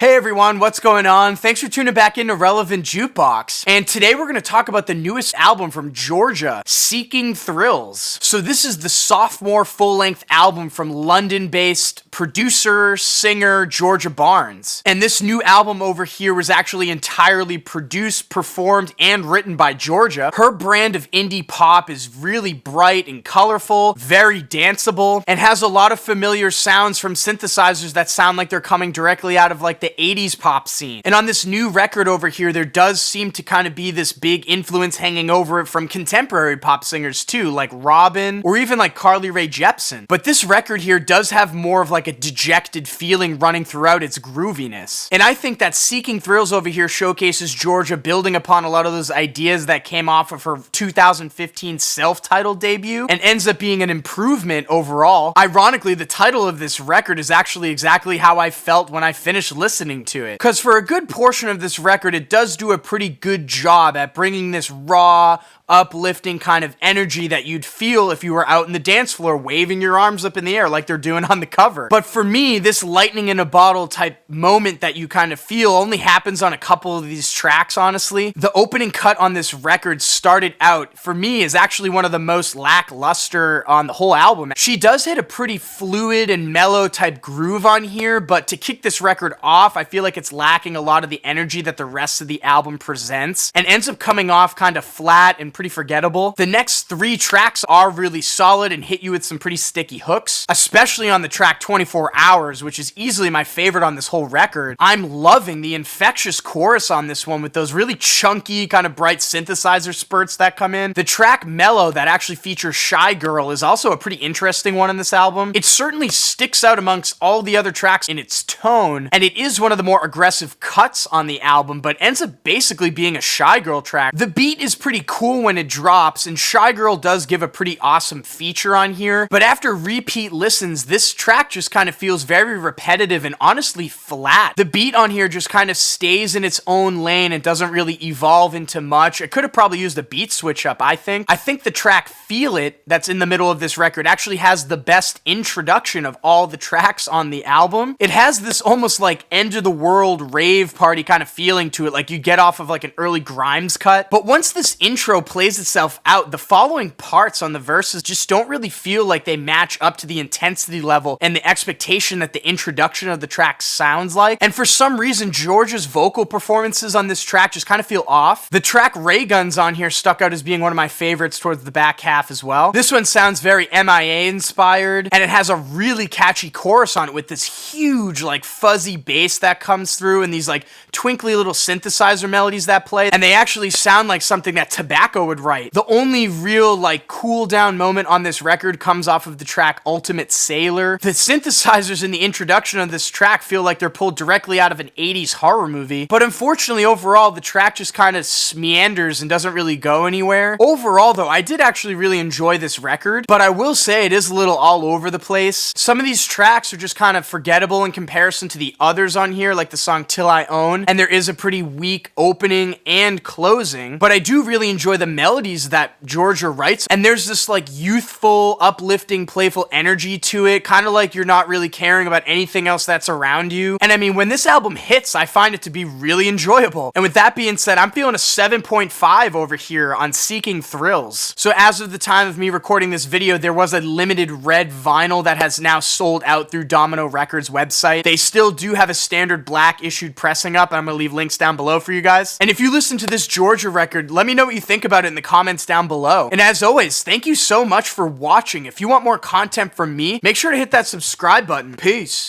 Hey everyone, what's going on? Thanks for tuning back into Relevant Jukebox. And today we're going to talk about the newest album from Georgia, Seeking Thrills. So this is the sophomore full-length album from London-based producer, singer Georgia Barnes. And this new album over here was actually entirely produced, performed, and written by Georgia. Her brand of indie pop is really bright and colorful, very danceable, and has a lot of familiar sounds from synthesizers that sound like they're coming directly out of like the 80s pop scene. And on this new record over here, there does seem to kind of be this big influence hanging over it from contemporary pop singers too, like Robin or even like Carly Rae Jepsen. But this record here does have more of like a dejected feeling running throughout its grooviness. And I think that Seeking Thrills over here showcases Georgia building upon a lot of those ideas that came off of her 2015 self-titled debut and ends up being an improvement overall. Ironically, the title of this record is actually exactly how I felt when I finished listening to it. Because for a good portion of this record, it does do a pretty good job at bringing this raw, uplifting kind of energy that you'd feel if you were out in the dance floor waving your arms up in the air like they're doing on the cover. But for me, this lightning in a bottle type moment that you kind of feel only happens on a couple of these tracks, honestly. The opening cut on this record started out, for me, is actually one of the most lackluster on the whole album. She does hit a pretty fluid and mellow type groove on here, but to kick this record off, I feel like it's lacking a lot of the energy that the rest of the album presents and ends up coming off kind of flat and pretty forgettable. The next three tracks are really solid and hit you with some pretty sticky hooks, especially on the track 24 Hours, which is easily my favorite on this whole record. I'm loving the infectious chorus on this one with those really chunky, kind of bright synthesizer spurts that come in. The track Mellow that actually features Shy Girl is also a pretty interesting one in this album. It certainly sticks out amongst all the other tracks in its tone, and it is one of the more aggressive cuts on the album, but ends up basically being a Shy Girl track. The beat is pretty cool when it drops, and Shy Girl does give a pretty awesome feature on here, but after repeat listens, this track just kind of feels very repetitive and honestly flat. The beat on here just kind of stays in its own lane and doesn't really evolve into much. It could have probably used a beat switch up, I think. I think the track Feel It, that's in the middle of this record, actually has the best introduction of all the tracks on the album. It has this almost like end of the world rave party kind of feeling to it, like you get off of like an early Grimes cut. But once this intro plays itself out, the following parts on the verses just don't really feel like they match up to the intensity level and the expectation that the introduction of the track sounds like. And for some reason, Georgia's vocal performances on this track just kind of feel off. The track Ray Guns on here stuck out as being one of my favorites towards the back half as well. This one sounds very MIA inspired, and it has a really catchy chorus on it with this huge like fuzzy bass that comes through and these like twinkly little synthesizer melodies that play, and they actually sound like something that Tobacco would write. The only real like cool down moment on this record comes off of the track Ultimate Sailor. The synthesizers in the introduction of this track feel like they're pulled directly out of an 80s horror movie, but unfortunately overall the track just kind of meanders and doesn't really go anywhere. Overall though, I did actually really enjoy this record, but I will say it is a little all over the place. Some of these tracks are just kind of forgettable in comparison to the others on here, like the song Till I Own, and there is a pretty weak opening and closing, but I do really enjoy the melodies that Georgia writes, and there's this like youthful, uplifting, playful energy to it, kind of like you're not really caring about anything else that's around you. And I mean, when this album hits, I find it to be really enjoyable. And with that being said, I'm feeling a 7.5 over here on Seeking Thrills. So as of the time of me recording this video, there was a limited red vinyl that has now sold out through Domino Records website. They still do have a standard black issued pressing up, and I'm gonna leave links down below for you guys. And if you listen to this Georgia record, let me know what you think about it in the comments down below. And as always, thank you so much for watching. If you want more content from me, make sure to hit that subscribe button. Peace.